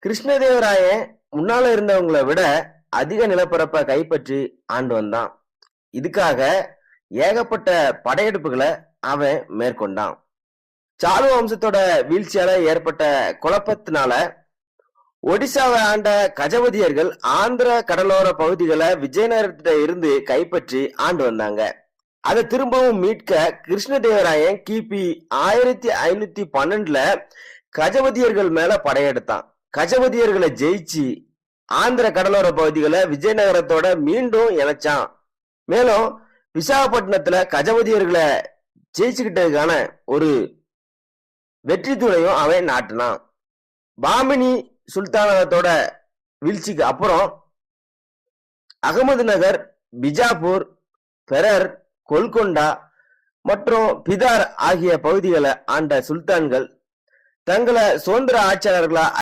கிருஷ்ணதேவராயன் முன்னால இருந்தவங்கள விட அதிக நிலப்பரப்பை கைப்பற்றி ஆண்டு வந்தான். இதுக்காக ஏகப்பட்ட படையெடுப்புகளை அவன் மேற்கொண்டான். சாலு வம்சத்தோட வீழ்ச்சியால ஏற்பட்ட குழப்பத்தினால ஒடிசாவை ஆண்ட கஜபதியர்கள் ஆந்திர கடலோர பகுதிகளை விஜயநகரத்திட்ட இருந்து கைப்பற்றி ஆண்டு வந்தாங்க. அதை திரும்பவும் மீட்க கிருஷ்ணதேவராயன் கிபி 1512ல கஜபதியர்கள் மேல படையெடுத்தான். கஜபதியர்களை ஜெயிச்சு ஆந்திர கடலோர பகுதிகளை விஜயநகரத்தோட மீண்டும் இணைச்சான். மேலும் விசாகப்பட்டினத்துல கஜபதியர்களை ஜெயிச்சுக்கிட்டதுக்கான ஒரு வெற்றி தூணையும் அவன் நாட்டினான். பாமினி சுல்தானத்தோட வீழ்ச்சிக்கு அப்புறம் அகமது நகர், பிஜாப்பூர், பெரர், கொல்கொண்டா மற்றும் பிதார் ஆகிய பகுதிகளை ஆண்ட சுல்தான்கள் தங்களை சுதந்திர ஆட்சியாளர்களா